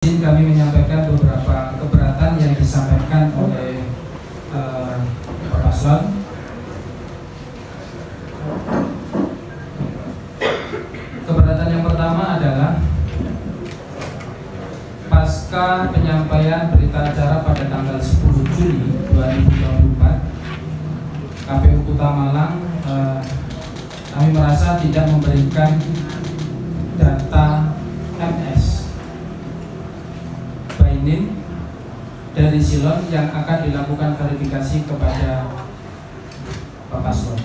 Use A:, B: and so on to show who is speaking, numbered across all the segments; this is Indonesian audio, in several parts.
A: Kami menyampaikan beberapa keberatan yang disampaikan oleh Pak Paslon. Keberatan yang pertama adalah pasca penyampaian berita acara pada tanggal 10 Juli 2024, KPU Kota Malang kami merasa tidak memberikan data MS dari Silon yang akan dilakukan verifikasi kepada Pak Paslon.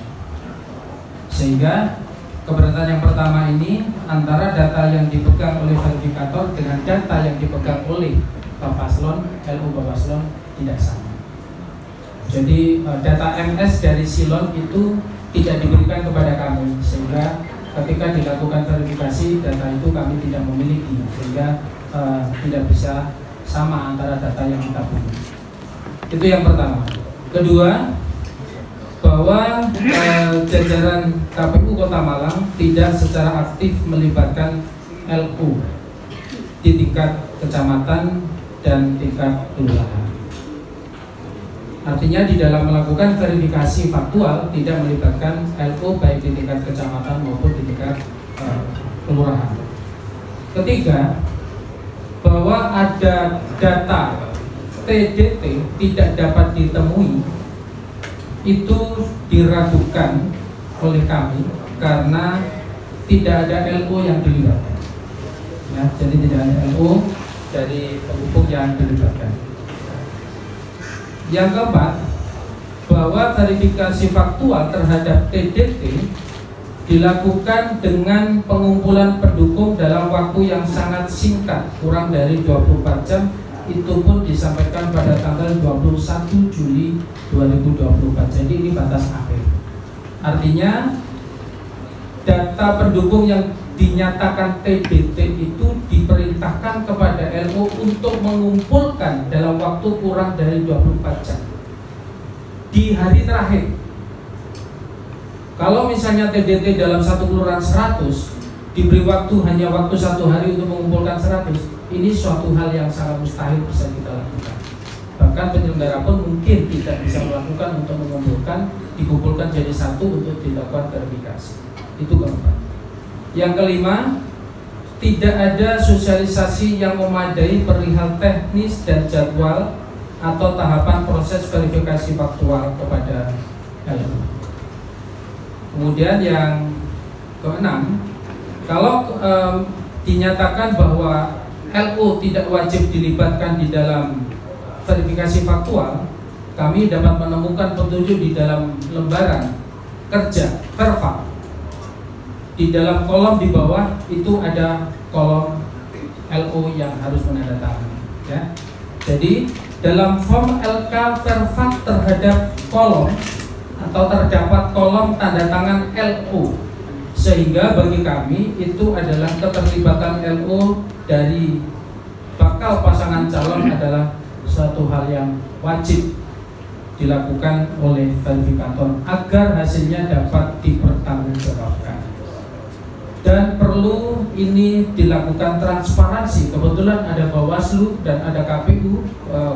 A: Sehingga keberatan yang pertama ini antara data yang dipegang oleh verifikator dengan data yang dipegang oleh Pak Paslon, LU Pak Paslon tidak sama. Jadi data MS dari Silon itu tidak diberikan kepada kami, sehingga ketika dilakukan verifikasi data itu kami tidak memiliki, sehingga tidak bisa sama antara data yang kita punya. Itu yang pertama. Kedua, bahwa jajaran KPU Kota Malang tidak secara aktif melibatkan LU di tingkat kecamatan dan tingkat kelurahan. Artinya di dalam melakukan verifikasi faktual tidak melibatkan LU baik di tingkat kecamatan maupun di tingkat kelurahan. Ketiga, bahwa ada data TDT tidak dapat ditemui itu diragukan oleh kami karena tidak ada LO yang dilibatkan. Ya, jadi tidak ada LO dari penghubung yang dilibatkan. Yang keempat, bahwa verifikasi faktual terhadap TDT dilakukan dengan pengumpulan pendukung dalam waktu yang sangat singkat, kurang dari 24 jam. Itu pun disampaikan pada tanggal 21 Juli 2024. Jadi ini batas akhir. Artinya data pendukung yang dinyatakan TDT itu diperintahkan kepada LO untuk mengumpulkan dalam waktu kurang dari 24 jam di hari terakhir. Kalau misalnya TDT dalam satu kelurahan 100 diberi hanya waktu 1 hari untuk mengumpulkan 100, ini suatu hal yang sangat mustahil bisa kita lakukan. Bahkan penyelenggara pun mungkin tidak bisa melakukan untuk dikumpulkan jadi satu untuk dilakukan verifikasi. Itu keempat. Yang kelima, tidak ada sosialisasi yang memadai perihal teknis dan jadwal atau tahapan proses verifikasi faktual kepada LU. Kemudian yang keenam, kalau dinyatakan bahwa LO tidak wajib dilibatkan di dalam verifikasi faktual, kami dapat menemukan petunjuk di dalam lembaran kerja Verfak. Di dalam kolom di bawah itu ada kolom LO yang harus menandatangani. Ya. Jadi dalam form LK Verfak terhadap kolom atau terdapat kolom tanda tangan LO, sehingga bagi kami itu adalah keterlibatan LO dari bakal pasangan calon adalah suatu hal yang wajib dilakukan oleh verifikator agar hasilnya dapat dipertanggungjawabkan. Dan perlu ini dilakukan transparansi. Kebetulan ada Bawaslu dan ada KPU,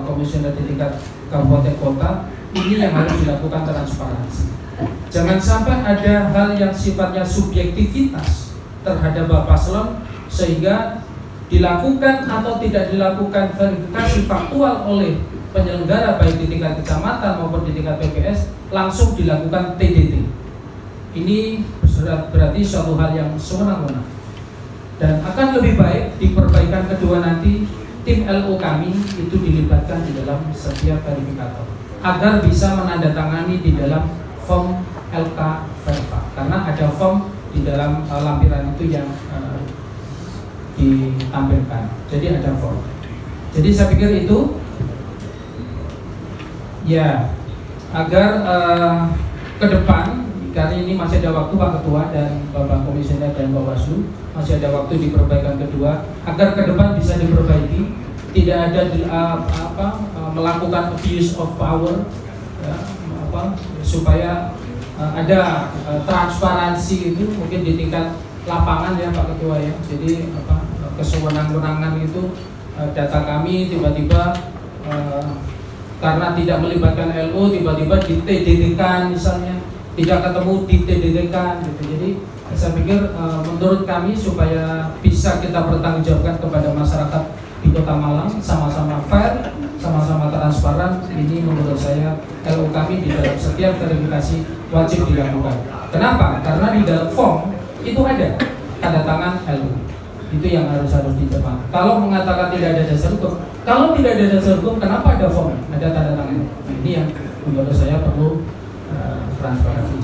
A: komisioner di tingkat kabupaten kota. Ini yang harus dilakukan transparansi. Jangan sampai ada hal yang sifatnya subjektivitas terhadap Bapak Paslon sehingga dilakukan atau tidak dilakukan verifikasi faktual oleh penyelenggara baik di tingkat kecamatan maupun di tingkat PPS langsung dilakukan TDT. Ini berarti suatu hal yang sewenang-wenang. Dan akan lebih baik di perbaikan kedua nanti tim LO kami itu dilibatkan di dalam setiap verifikator agar bisa menandatangani di dalam form LK Verfak, karena ada form di dalam lampiran itu yang ditampilkan. Jadi ada form. Jadi saya pikir itu ya agar ke depan, karena ini masih ada waktu Pak Ketua dan Bapak Komisioner dan Bawaslu, masih ada waktu di perbaikan kedua agar ke depan bisa diperbaiki. Tidak ada melakukan abuse of power, ya, supaya ada transparansi itu mungkin di tingkat lapangan ya Pak Ketua ya. Jadi kesewenang-wenangan itu data kami tiba-tiba karena tidak melibatkan LO tiba-tiba di TDD-kan misalnya, tidak ketemu di TDD-kan gitu. Jadi saya pikir menurut kami supaya bisa kita bertanggungjawabkan kepada masyarakat di Kota Malang, sama-sama fair, sama-sama transparan, ini menurut saya LO kami di dalam setiap verifikasi wajib dilakukan. Kenapa? Karena di dalam form itu ada tanda tangan LO. Itu yang harus dicermati. Kalau mengatakan tidak ada dasar hukum, kalau tidak ada dasar hukum, kenapa ada form, ada tanda tangan? Nah, ini yang menurut saya perlu transparansi.